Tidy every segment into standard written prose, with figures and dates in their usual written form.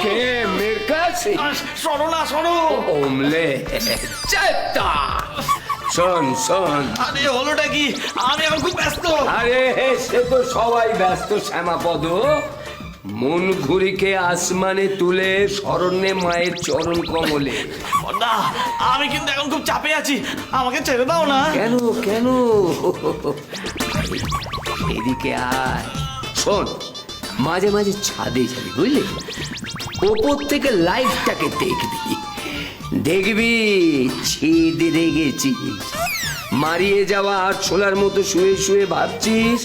কে মেয়ের কাছে? সরো না, সরো। ওমলে চেতা। শোন শোন, আরে হলোটা কি? আমি এখন খুব ব্যস্ত। আরে সে তো সবাই ব্যস্ত শ্যামাপদ। মন ঘুরিকে আসমানে তুলে শরণ্যে মায়ের চরণ কমলে। না, আমি কিন্তু এখন খুব চাপে আছি, আমাকে ছেড়ে দাও না। কেন কেন? এদিকে আয়। শোন, মাঝে মাঝে ছাদে যাবি, বুঝলি? ওপর থেকে লাইফটাকে দেখবি, দেখবি ছিদ রেগেছিস, মারিয়ে যাওয়া আর ছোলার মতো শুয়ে শুয়ে ভাবছিস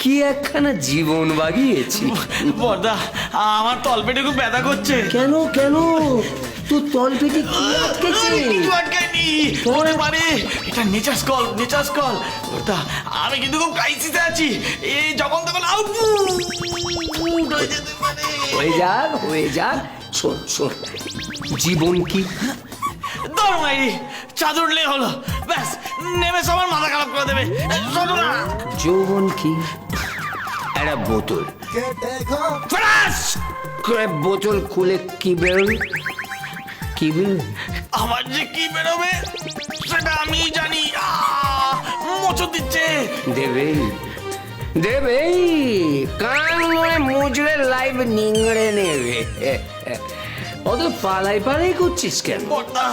কি একখানা জীবন বাগিয়েছি। বর্দা, আমার তলপেটে খুব ব্যথা করছে। কেন কেন? তোর তলপেটে কি আটকেছে? কিছু আটকায়নি, ওরে বাড়ি, এটা নেচার্স কল, নেচার্স কল। বর্দা, আমি কিন্তু খুব ক্রাইসিসে আছি। এই যখন তখন হয়ে যাক হয়ে যাক। শোন শোন, জীবন কি? দরমাই চাদর উঠলে হলো, ব্যাস নেমে সবার মাথা খারাপ করে দেবে। শোনো না, যৌবন কি? একটা বোতল, ফ্রাস করে বোতল খুলে কি বেরোল? কি বেরোল? আমার যে কি বেরোবে সেটা আমি জানি। মোচড় দিচ্ছে। দেবে দেবে, কান মনে মুজড়ে লাইভ নিংড়ে নেবে। অত পালাই পালাই করছিস কেন? বর্দা,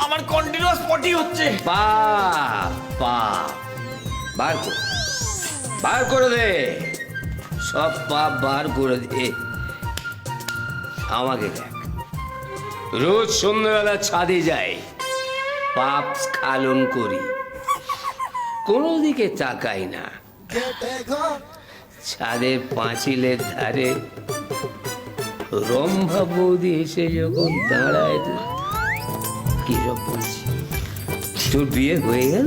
আমার কন্টিনিউয়াস পটি হচ্ছে। পা পা বার কর, বার করে দে, সব পাপ বার করে দে। আমাকে দেখ, রোজ সন্ধ্যাবেলা ছাদে যাই, পাপ স্খালন করি, কোনো দিকে তাকাই না। ছাদের পাঁচিলের ধারে রম্ভা বৌদি এসে যখন দাঁড়ায়, কিরকম বলছি, তোর বিয়ে হয়ে গেল?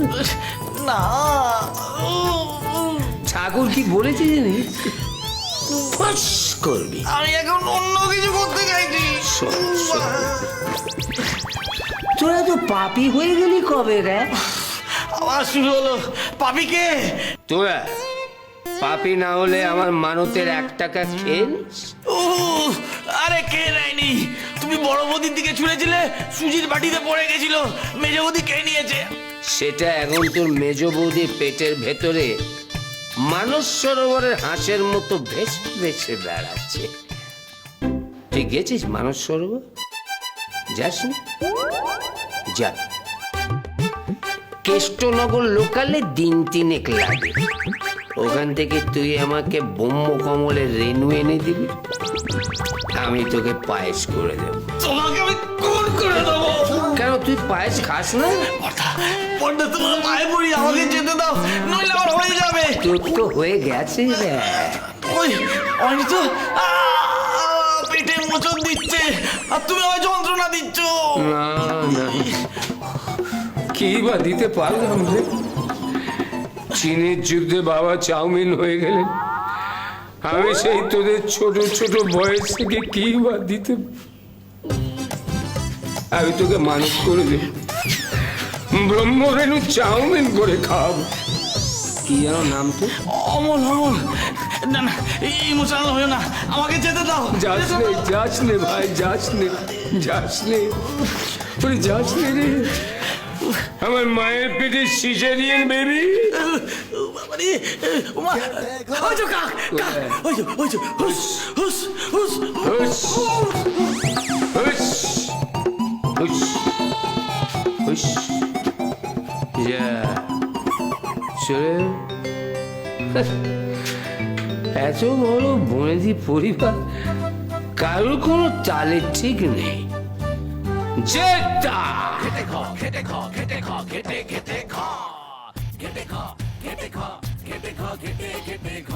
না, ঠাকুর কি বলেছে জানিস? ফস করবি। আমি এখন অন্য কিছু করতে চাইছি। শোন, শোন, তোরা তো পাপী হয়ে গেলি কবে রে? আবার শুরু হলো। পাপিকে তোরা পাপী না হলে আমার মানতের 1 টাকা খেয়ে নিস? আরে কে নেয়নি? তুমি বড় বৌদির দিকে ছুঁড়েছিলে, সুজির বাটিতে পড়ে গেছিল, মেজো বৌদি কে নিয়েছে? সেটা এখন তোর মেজ বৌদির পেটের ভেতরে মানস সরোবরের হাঁসের মতো ভেসে ভেসে বেড়াচ্ছে। তুই গেছিস মানস সরোবর? যাসনি? যা, কেষ্টনগর লোকালে 3 লাগে, ওখান থেকে তুই আমাকে ব্রহ্মকমলের রেণু এনে দিবি, আমি তোকে পায়েস করে দেব। তোমাকে আমি খুন করে দেবো। কেন, তুই পায়েস খাস না? বর্দা, তোমার পায়ে পড়ি, আমাকে যেতে দাও, নইলে আমার হয়ে যাবে। তোর তো হয়ে গেছে রে। ওই অনিত পেটে মোচড় দিচ্ছে, আর তুমি ওই যন্ত্রণা দিচ্ছ। না না, কি বা দিতে পারলাম রে? চীনের যুদ্ধে বাবা চাউমিন হয়ে গেলেন, আমি সেই তোদের ছোট ছোট বয়স থেকে কি বা দিতে। আমি তোকে মানুষ করে দিই, ব্রহ্মরেণু চাউমিন করে খাওয়াবো। কি যেন নাম তো? অমল, অমল। না না, ইমোশনাল হয়ে না, আমাকে যেতে দাও। যাস নে, যাস নে ভাই, যাস নে, যাস নে, ওরে যাস নে রে। আমার মায়ের পেটে সিজারিয়ান বেবি। বাবারে, ওমা, ওই তো কাক, কাক, ওই তো, ওই তো, হুস, হুস, হুস, হুস, হুস, হুস, হুস। যা চলে। এত বড় বনেদি পরিবার, কারোর কোনো তালের ঠিক নেই। জেতা খেটে খ, খেটে খ, খেটে খ, খেটে খেটে খ, খেটে খ, খেটে খ, খেটে খ, খেটে খেটে খ।